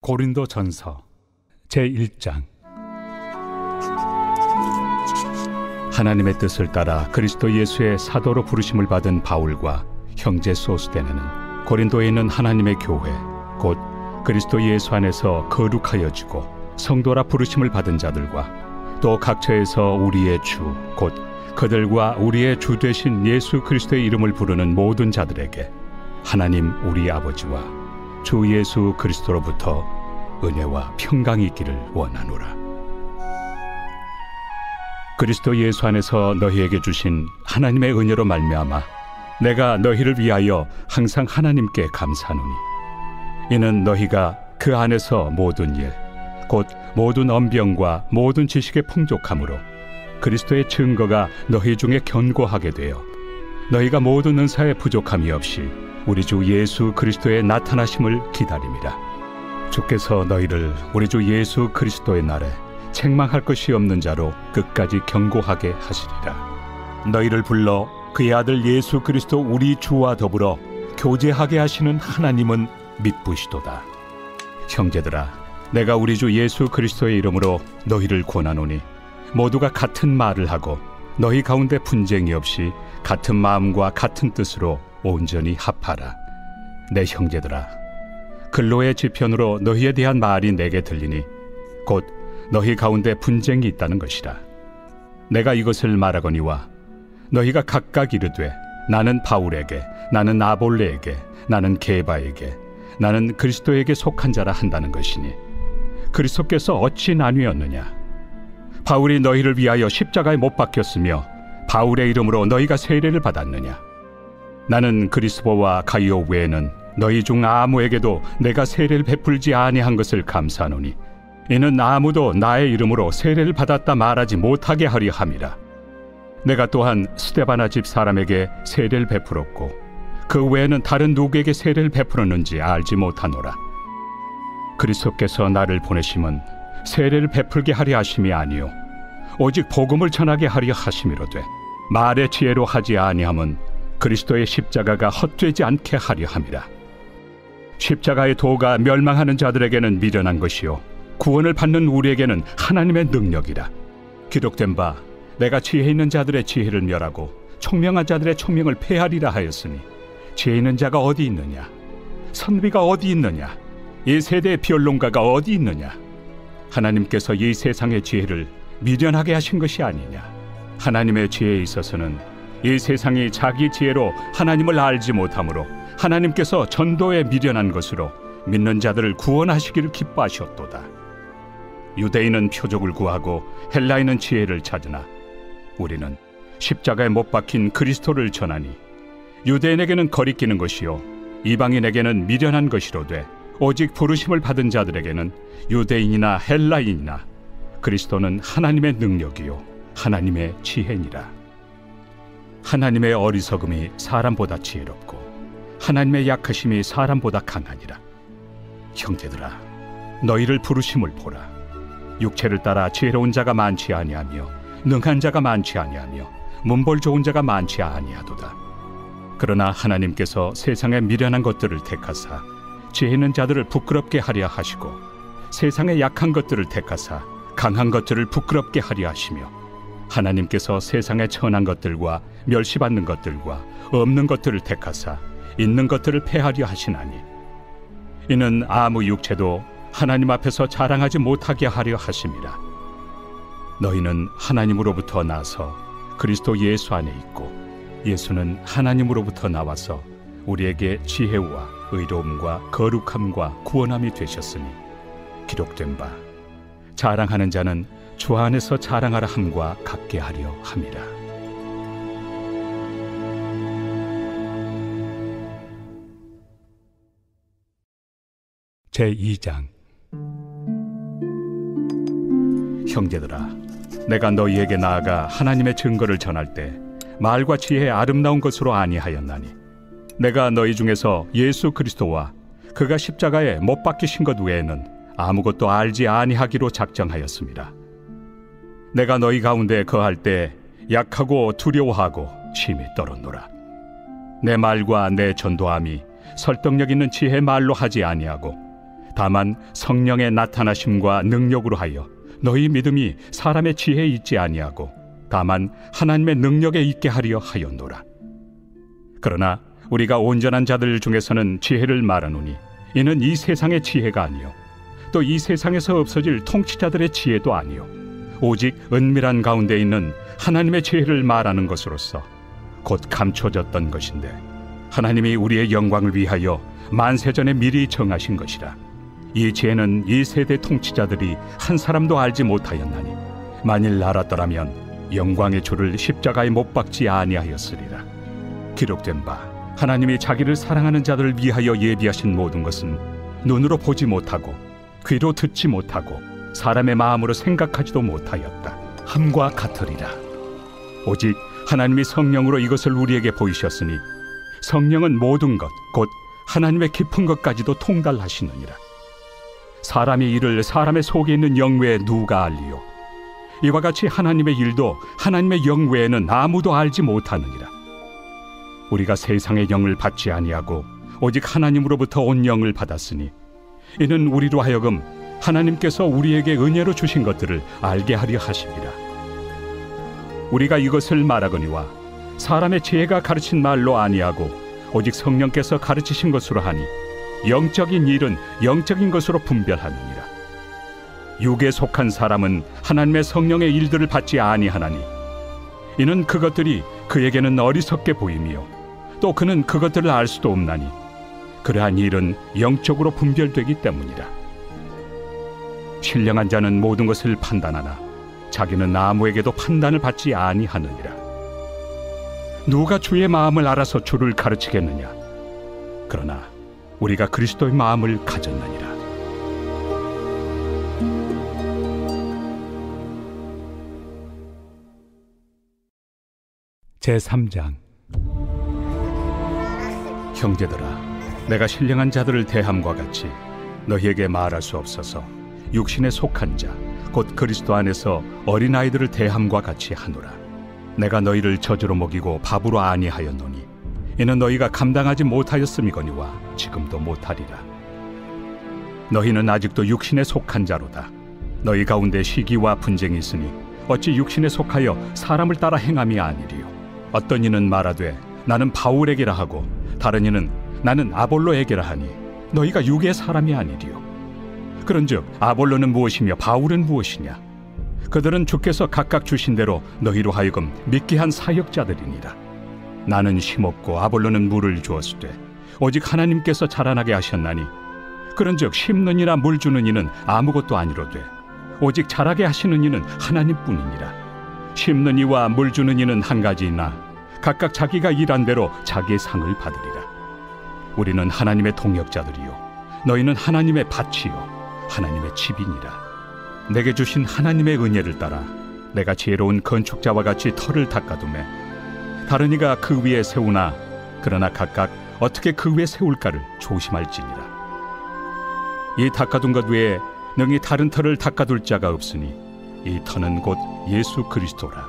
고린도전서 제1장. 하나님의 뜻을 따라 그리스도 예수의 사도로 부르심을 받은 바울과 형제 소스데네는 고린도에 있는 하나님의 교회 곧 그리스도 예수 안에서 거룩하여지고 성도라 부르심을 받은 자들과 또 각처에서 우리의 주 곧 그들과 우리의 주 되신 예수 그리스도의 이름을 부르는 모든 자들에게 하나님 우리 아버지와 주 예수 그리스도로부터 은혜와 평강이 있기를 원하노라. 그리스도 예수 안에서 너희에게 주신 하나님의 은혜로 말미암아 내가 너희를 위하여 항상 하나님께 감사하노니 이는 너희가 그 안에서 모든 일 곧 모든 언병과 모든 지식의 풍족함으로 그리스도의 증거가 너희 중에 견고하게 되어 너희가 모든 은사에 부족함이 없이 우리 주 예수 그리스도의 나타나심을 기다림이라. 주께서 너희를 우리 주 예수 그리스도의 날에 책망할 것이 없는 자로 끝까지 견고하게 하시리라. 너희를 불러 그의 아들 예수 그리스도 우리 주와 더불어 교제하게 하시는 하나님은 미쁘시도다. 형제들아, 내가 우리 주 예수 그리스도의 이름으로 너희를 권하노니 모두가 같은 말을 하고 너희 가운데 분쟁이 없이 같은 마음과 같은 뜻으로 온전히 합하라. 내 형제들아, 근로의 지편으로 너희에 대한 말이 내게 들리니 곧 너희 가운데 분쟁이 있다는 것이라. 내가 이것을 말하거니와 너희가 각각 이르되 나는 바울에게, 나는 아볼레에게, 나는 게바에게, 나는 그리스도에게 속한 자라 한다는 것이니 그리스도께서 어찌 나뉘었느냐? 바울이 너희를 위하여 십자가에 못 박혔으며 바울의 이름으로 너희가 세례를 받았느냐? 나는 그리스도와 가이오 외에는 너희 중 아무에게도 내가 세례를 베풀지 아니한 것을 감사하노니 이는 아무도 나의 이름으로 세례를 받았다 말하지 못하게 하려 함이라. 내가 또한 스데바나 집 사람에게 세례를 베풀었고 그 외에는 다른 누구에게 세례를 베풀었는지 알지 못하노라. 그리스도께서 나를 보내심은 세례를 베풀게 하려 하심이 아니요 오직 복음을 전하게 하려 하심이로되 말의 지혜로 하지 아니함은 그리스도의 십자가가 헛되지 않게 하려 함이라. 십자가의 도가 멸망하는 자들에게는 미련한 것이요 구원을 받는 우리에게는 하나님의 능력이라. 기록된 바 내가 지혜 있는 자들의 지혜를 멸하고 총명한 자들의 총명을 폐하리라 하였으니 지혜 있는 자가 어디 있느냐? 선비가 어디 있느냐? 이 세대의 변론가가 어디 있느냐? 하나님께서 이 세상의 지혜를 미련하게 하신 것이 아니냐? 하나님의 지혜에 있어서는 이 세상이 자기 지혜로 하나님을 알지 못하므로 하나님께서 전도에 미련한 것으로 믿는 자들을 구원하시기를 기뻐하셨도다. 유대인은 표적을 구하고 헬라인은 지혜를 찾으나 우리는 십자가에 못 박힌 그리스도를 전하니 유대인에게는 거리끼는 것이요 이방인에게는 미련한 것이로되 오직 부르심을 받은 자들에게는 유대인이나 헬라인이나 그리스도는 하나님의 능력이요 하나님의 지혜니라. 하나님의 어리석음이 사람보다 지혜롭고 하나님의 약하심이 사람보다 강하니라. 형제들아, 너희를 부르심을 보라. 육체를 따라 지혜로운 자가 많지 아니하며 능한 자가 많지 아니하며 문벌 좋은 자가 많지 아니하도다. 그러나 하나님께서 세상의 미련한 것들을 택하사 지혜 있는 자들을 부끄럽게 하려 하시고 세상의 약한 것들을 택하사 강한 것들을 부끄럽게 하려 하시며 하나님께서 세상의 천한 것들과 멸시받는 것들과 없는 것들을 택하사 있는 것들을 폐하려 하시나니 이는 아무 육체도 하나님 앞에서 자랑하지 못하게 하려 하심이라. 너희는 하나님으로부터 나서 그리스도 예수 안에 있고 예수는 하나님으로부터 나와서 우리에게 지혜와 의로움과 거룩함과 구원함이 되셨으니 기록된 바 자랑하는 자는 주 안에서 자랑하라 함과 같게 하려 함이라. 제2장. 형제들아, 내가 너희에게 나아가 하나님의 증거를 전할 때 말과 지혜의 아름다운 것으로 아니하였나니 내가 너희 중에서 예수 그리스도와 그가 십자가에 못 박히신 것 외에는 아무것도 알지 아니하기로 작정하였습니다. 내가 너희 가운데 거할 때 약하고 두려워하고 심히 떨었노라. 내 말과 내 전도함이 설득력 있는 지혜 말로 하지 아니하고 다만 성령의 나타나심과 능력으로 하여 너희 믿음이 사람의 지혜에 있지 아니하고 다만 하나님의 능력에 있게 하려 하였노라. 그러나 우리가 온전한 자들 중에서는 지혜를 말하노니 이는 이 세상의 지혜가 아니요 또 이 세상에서 없어질 통치자들의 지혜도 아니요 오직 은밀한 가운데 있는 하나님의 지혜를 말하는 것으로서 곧 감춰졌던 것인데 하나님이 우리의 영광을 위하여 만세전에 미리 정하신 것이라. 이 지혜는 이 세대 통치자들이 한 사람도 알지 못하였나니 만일 알았더라면 영광의 주를 십자가에 못 박지 아니하였으리라. 기록된 바 하나님이 자기를 사랑하는 자들을 위하여 예비하신 모든 것은 눈으로 보지 못하고 귀로 듣지 못하고 사람의 마음으로 생각하지도 못하였다 함과 같으리라. 오직 하나님이 성령으로 이것을 우리에게 보이셨으니 성령은 모든 것 곧 하나님의 깊은 것까지도 통달하시느니라. 사람의 일을 사람의 속에 있는 영 외에 누가 알리요? 이와 같이 하나님의 일도 하나님의 영 외에는 아무도 알지 못하느니라. 우리가 세상의 영을 받지 아니하고 오직 하나님으로부터 온 영을 받았으니 이는 우리로 하여금 하나님께서 우리에게 은혜로 주신 것들을 알게 하려 하심이라. 우리가 이것을 말하거니와 사람의 지혜가 가르친 말로 아니하고 오직 성령께서 가르치신 것으로 하니 영적인 일은 영적인 것으로 분별하느니라. 육에 속한 사람은 하나님의 성령의 일들을 받지 아니하나니 이는 그것들이 그에게는 어리석게 보이며 또 그는 그것들을 알 수도 없나니 그러한 일은 영적으로 분별되기 때문이라. 신령한 자는 모든 것을 판단하나 자기는 아무에게도 판단을 받지 아니하느니라. 누가 주의 마음을 알아서 주를 가르치겠느냐? 그러나 우리가 그리스도의 마음을 가졌느니라. 제3장. 형제들아, 내가 신령한 자들을 대함과 같이 너희에게 말할 수 없어서 육신에 속한 자 곧 그리스도 안에서 어린아이들을 대함과 같이 하노라. 내가 너희를 젖으로 먹이고 밥으로 아니하였노니 이는 너희가 감당하지 못하였음이거니와 지금도 못하리라. 너희는 아직도 육신에 속한 자로다. 너희 가운데 시기와 분쟁이 있으니 어찌 육신에 속하여 사람을 따라 행함이 아니리요. 어떤 이는 말하되 나는 바울에게라 하고 다른 이는 나는 아볼로에게라 하니 너희가 육의 사람이 아니리요. 그런즉 아볼로는 무엇이며 바울은 무엇이냐? 그들은 주께서 각각 주신 대로 너희로 하여금 믿게 한 사역자들이니라. 나는 심었고 아볼로는 물을 주었으되 오직 하나님께서 자라나게 하셨나니 그런즉 심는 이나 물 주는 이는 아무것도 아니로되 오직 자라게 하시는 이는 하나님뿐이니라. 심는 이와 물 주는 이는 한 가지이나 각각 자기가 일한 대로 자기의 상을 받으리라. 우리는 하나님의 동역자들이요 너희는 하나님의 밭이요 하나님의 집이니라. 내게 주신 하나님의 은혜를 따라 내가 지혜로운 건축자와 같이 터를 닦아두매 다른 이가 그 위에 세우나 그러나 각각 어떻게 그 위에 세울까를 조심할지니라. 이 닦아둔 것 외에 능히 다른 터를 닦아둘 자가 없으니 이 터는 곧 예수 그리스도라.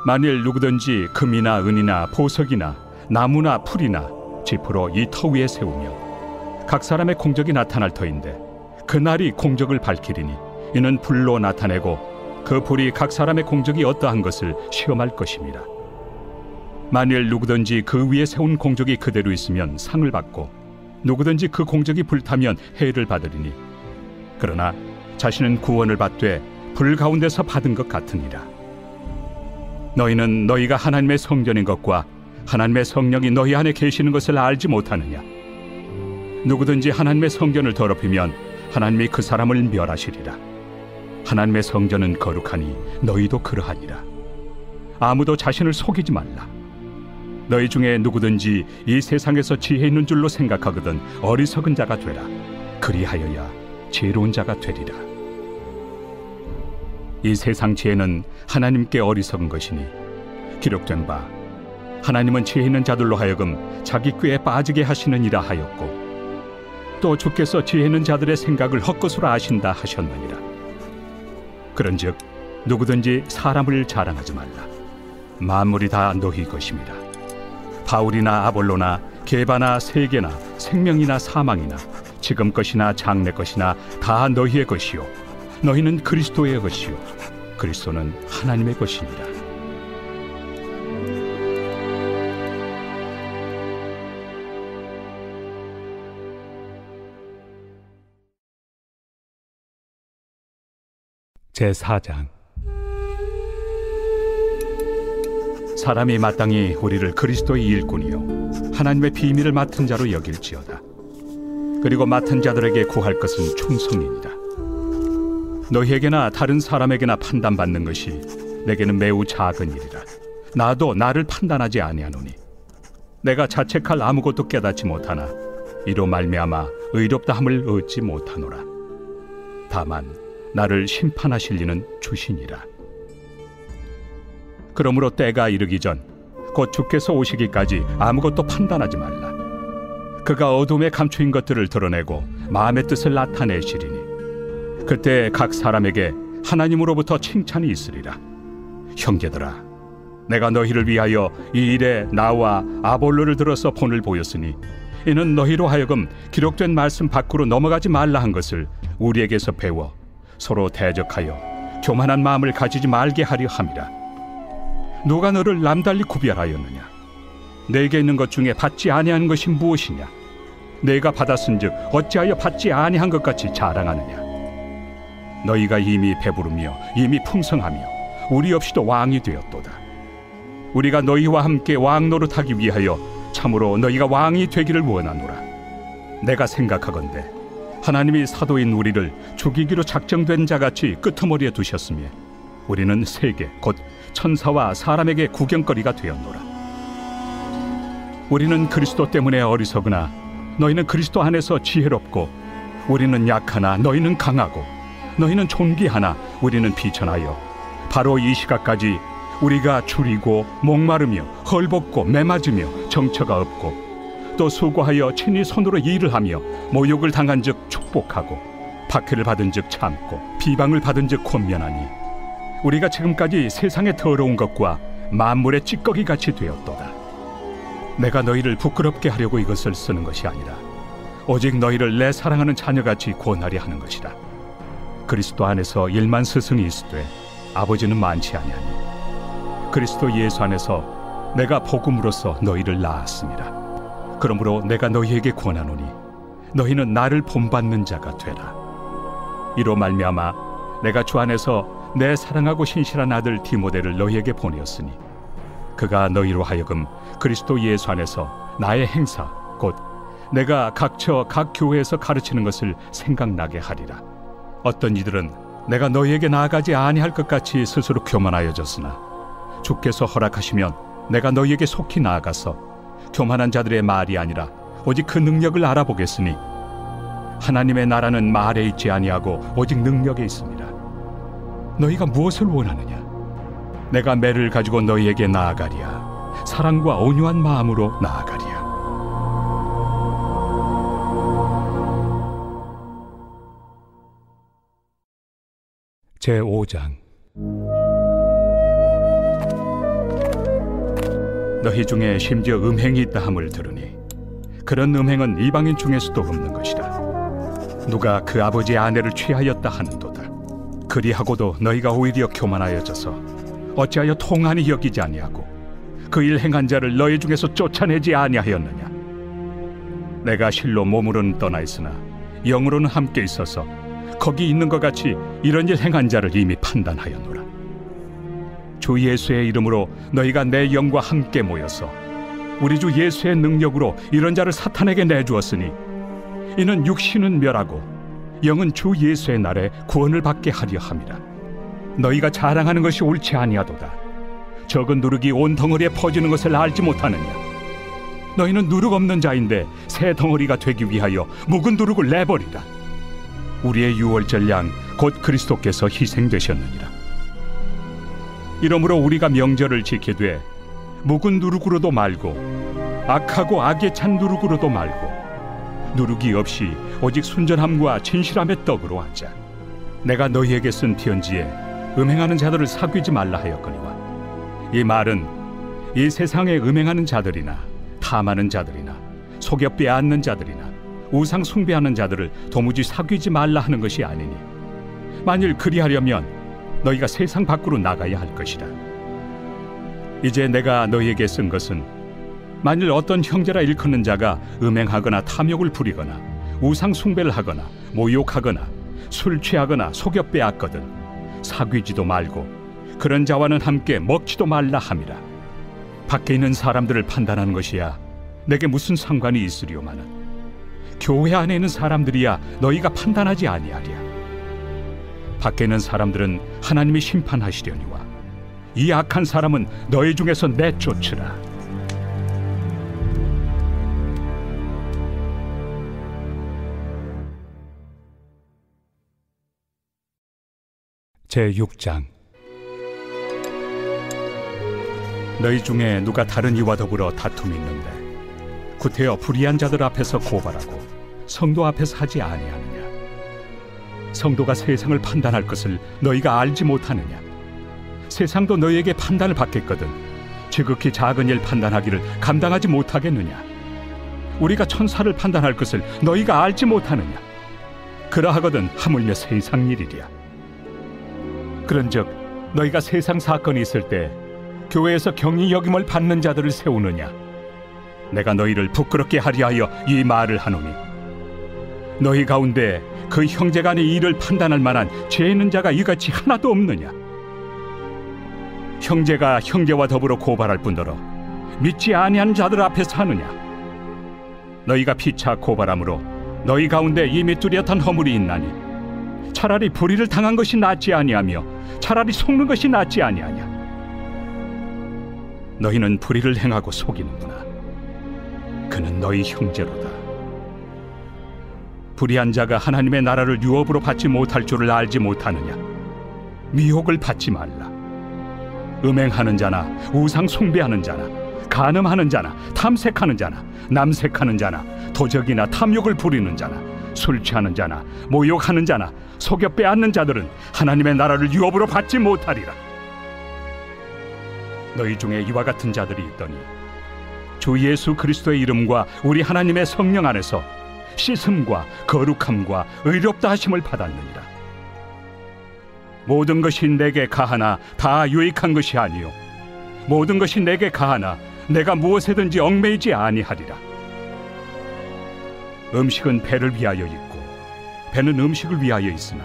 만일 누구든지 금이나 은이나 보석이나 나무나 풀이나 지프로 이 터 위에 세우면 각 사람의 공적이 나타날 터인데 그날이 공적을 밝히리니 이는 불로 나타내고 그 불이 각 사람의 공적이 어떠한 것을 시험할 것입니다. 만일 누구든지 그 위에 세운 공적이 그대로 있으면 상을 받고 누구든지 그 공적이 불타면 해를 받으리니 그러나 자신은 구원을 받되 불 가운데서 받은 것 같으니라. 너희는 너희가 하나님의 성전인 것과 하나님의 성령이 너희 안에 계시는 것을 알지 못하느냐? 누구든지 하나님의 성전을 더럽히면 하나님이 그 사람을 멸하시리라. 하나님의 성전은 거룩하니 너희도 그러하니라. 아무도 자신을 속이지 말라. 너희 중에 누구든지 이 세상에서 지혜 있는 줄로 생각하거든 어리석은 자가 되라. 그리하여야 지혜로운 자가 되리라. 이 세상 지혜는 하나님께 어리석은 것이니 기록된 바 하나님은 지혜 있는 자들로 하여금 자기 꾀에 빠지게 하시느니라 하였고 또 주께서 지혜 있는 자들의 생각을 헛것으로 아신다 하셨느니라. 그런즉 누구든지 사람을 자랑하지 말라. 만물이 다 너희 것입니다. 바울이나 아볼로나 게바나 세계나 생명이나 사망이나 지금 것이나 장래 것이나 다 너희의 것이요 너희는 그리스도의 것이요 그리스도는 하나님의 것이니라. 제4장. 사람이 마땅히 우리를 그리스도의 일꾼이요 하나님의 비밀을 맡은 자로 여길지어다. 그리고 맡은 자들에게 구할 것은 충성이니라. 너희에게나 다른 사람에게나 판단받는 것이 내게는 매우 작은 일이라. 나도 나를 판단하지 아니하노니 내가 자책할 아무것도 깨닫지 못하나 이로 말미암아 의롭다함을 얻지 못하노라. 다만 나를 심판하실 이는 주시니라. 그러므로 때가 이르기 전 곧 주께서 오시기까지 아무것도 판단하지 말라. 그가 어둠에 감추인 것들을 드러내고 마음의 뜻을 나타내시리니 그때 각 사람에게 하나님으로부터 칭찬이 있으리라. 형제들아, 내가 너희를 위하여 이 일에 나와 아볼로를 들어서 본을 보였으니 이는 너희로 하여금 기록된 말씀 밖으로 넘어가지 말라 한 것을 우리에게서 배워 서로 대적하여 교만한 마음을 가지지 말게 하려 함이라. 누가 너를 남달리 구별하였느냐? 내게 있는 것 중에 받지 아니한 것이 무엇이냐? 내가 받았은즉 어찌하여 받지 아니한 것 같이 자랑하느냐? 너희가 이미 배부르며 이미 풍성하며 우리 없이도 왕이 되었도다. 우리가 너희와 함께 왕 노릇하기 위하여 참으로 너희가 왕이 되기를 원하노라. 내가 생각하건대 하나님이 사도인 우리를 죽이기로 작정된 자같이 끄트머리에 두셨으며 우리는 세계 곧 천사와 사람에게 구경거리가 되었노라. 우리는 그리스도 때문에 어리석으나 너희는 그리스도 안에서 지혜롭고 우리는 약하나 너희는 강하고 너희는 존귀하나 우리는 비천하여 바로 이 시각까지 우리가 줄이고 목마르며 헐벗고 매맞으며 정처가 없고 또 수고하여 친히 손으로 일을 하며 모욕을 당한 즉 축복하고 박해를 받은 즉 참고 비방을 받은 즉 권면하니 우리가 지금까지 세상의 더러운 것과 만물의 찌꺼기 같이 되었도다. 내가 너희를 부끄럽게 하려고 이것을 쓰는 것이 아니라 오직 너희를 내 사랑하는 자녀같이 권하려 하는 것이라. 그리스도 안에서 1만 스승이 있으되 아버지는 많지 아니하니 그리스도 예수 안에서 내가 복음으로써 너희를 낳았습니다. 그러므로 내가 너희에게 권하노니 너희는 나를 본받는 자가 되라. 이로 말미암아 내가 주 안에서 내 사랑하고 신실한 아들 디모데를 너희에게 보내었으니 그가 너희로 하여금 그리스도 예수 안에서 나의 행사 곧 내가 각처 각 교회에서 가르치는 것을 생각나게 하리라. 어떤 이들은 내가 너희에게 나아가지 아니할 것 같이 스스로 교만하여졌으나 주께서 허락하시면 내가 너희에게 속히 나아가서 교만한 자들의 말이 아니라 오직 그 능력을 알아보겠으니 하나님의 나라는 말에 있지 아니하고 오직 능력에 있습니다. 너희가 무엇을 원하느냐? 내가 매를 가지고 너희에게 나아가리야. 사랑과 온유한 마음으로 나아가리야. 제5장. 너희 중에 심지어 음행이 있다 함을 들으니 그런 음행은 이방인 중에서도 없는 것이라. 누가 그 아버지의 아내를 취하였다 하는도다. 그리하고도 너희가 오히려 교만하여져서 어찌하여 통한이 여기지 아니하고 그 일 행한 자를 너희 중에서 쫓아내지 아니하였느냐? 내가 실로 몸으로는 떠나 있으나 영으로는 함께 있어서 거기 있는 것 같이 이런 일 행한 자를 이미 판단하였노라. 주 예수의 이름으로 너희가 내 영과 함께 모여서 우리 주 예수의 능력으로 이런 자를 사탄에게 내주었으니 이는 육신은 멸하고 영은 주 예수의 날에 구원을 받게 하려 함이라. 너희가 자랑하는 것이 옳지 아니하도다. 적은 누룩이 온 덩어리에 퍼지는 것을 알지 못하느냐? 너희는 누룩 없는 자인데 새 덩어리가 되기 위하여 묵은 누룩을 내버리라. 우리의 유월절 양 곧 그리스도께서 희생되셨느니라. 이러므로 우리가 명절을 지키되 묵은 누룩으로도 말고 악하고 악에 찬 누룩으로도 말고 누룩이 없이 오직 순전함과 진실함의 떡으로 하자. 내가 너희에게 쓴 편지에 음행하는 자들을 사귀지 말라 하였거니와 이 말은 이 세상에 음행하는 자들이나 탐하는 자들이나 속여 빼앗는 자들이나 우상 숭배하는 자들을 도무지 사귀지 말라 하는 것이 아니니, 만일 그리하려면 너희가 세상 밖으로 나가야 할 것이라. 이제 내가 너희에게 쓴 것은 만일 어떤 형제라 일컫는 자가 음행하거나 탐욕을 부리거나 우상 숭배를 하거나 모욕하거나 술 취하거나 속여 빼앗거든 사귀지도 말고 그런 자와는 함께 먹지도 말라 함이라. 밖에 있는 사람들을 판단하는 것이야 내게 무슨 상관이 있으리오마는 교회 안에 있는 사람들이야 너희가 판단하지 아니하리야. 밖에 있는 사람들은 하나님이 심판하시려니와 이 악한 사람은 너희 중에서 내쫓으라. 제6장. 너희 중에 누가 다른 이와 더불어 다툼이 있는데 구태여 불의한 자들 앞에서 고발하고 성도 앞에서 하지 아니하느냐? 성도가 세상을 판단할 것을 너희가 알지 못하느냐? 세상도 너희에게 판단을 받겠거든 지극히 작은 일 판단하기를 감당하지 못하겠느냐? 우리가 천사를 판단할 것을 너희가 알지 못하느냐? 그러하거든 하물며 세상 일이랴. 그런즉 너희가 세상 사건이 있을 때 교회에서 경히 여김을 받는 자들을 세우느냐? 내가 너희를 부끄럽게 하리 하여 이 말을 하노니, 너희 가운데 그 형제 간의 일을 판단할 만한 죄 있는 자가 이같이 하나도 없느냐? 형제가 형제와 더불어 고발할 뿐더러 믿지 아니하는 자들 앞에서 하느냐? 너희가 피차 고발함으로 너희 가운데 이미 뚜렷한 허물이 있나니 차라리 불의를 당한 것이 낫지 아니하며 차라리 속는 것이 낫지 아니하냐? 너희는 불의를 행하고 속이는구나. 그는 너희 형제로다. 불의한 자가 하나님의 나라를 유업으로 받지 못할 줄을 알지 못하느냐? 미혹을 받지 말라. 음행하는 자나 우상 숭배하는 자나 간음하는 자나 탐색하는 자나 남색하는 자나 도적이나 탐욕을 부리는 자나 술 취하는 자나 모욕하는 자나 속여 빼앗는 자들은 하나님의 나라를 유업으로 받지 못하리라. 너희 중에 이와 같은 자들이 있더니 주 예수 그리스도의 이름과 우리 하나님의 성령 안에서 씻음과 거룩함과 의롭다 하심을 받았느니라. 모든 것이 내게 가하나 다 유익한 것이 아니요 모든 것이 내게 가하나 내가 무엇에든지 얽매이지 아니하리라. 음식은 배를 위하여 있고 배는 음식을 위하여 있으나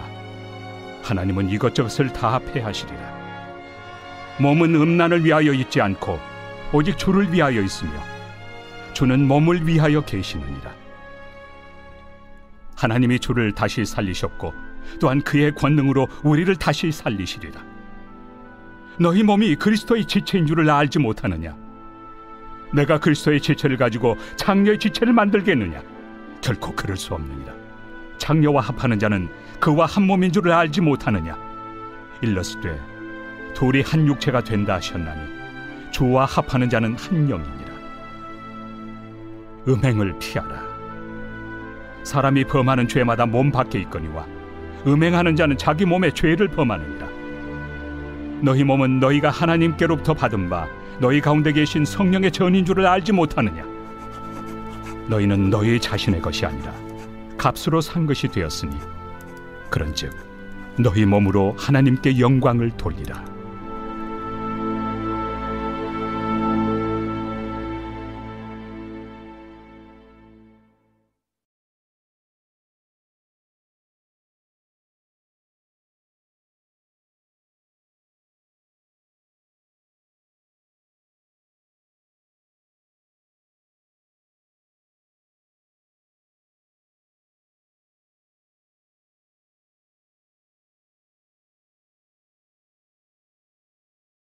하나님은 이것저것을 다 폐하시리라. 몸은 음란을 위하여 있지 않고 오직 주를 위하여 있으며 주는 몸을 위하여 계시느니라. 하나님이 주를 다시 살리셨고 또한 그의 권능으로 우리를 다시 살리시리라. 너희 몸이 그리스도의 지체인 줄을 알지 못하느냐? 내가 그리스도의 지체를 가지고 장녀의 지체를 만들겠느냐? 결코 그럴 수 없느니라. 장녀와 합하는 자는 그와 한 몸인 줄을 알지 못하느냐? 일러스되 둘이 한 육체가 된다 하셨나니 주와 합하는 자는 한 영이니라. 음행을 피하라. 사람이 범하는 죄마다 몸 밖에 있거니와 음행하는 자는 자기 몸에 죄를 범하느니라. 너희 몸은 너희가 하나님께로부터 받은 바 너희 가운데 계신 성령의 전인 줄을 알지 못하느냐? 너희는 너희 자신의 것이 아니라 값으로 산 것이 되었으니 그런즉 너희 몸으로 하나님께 영광을 돌리라.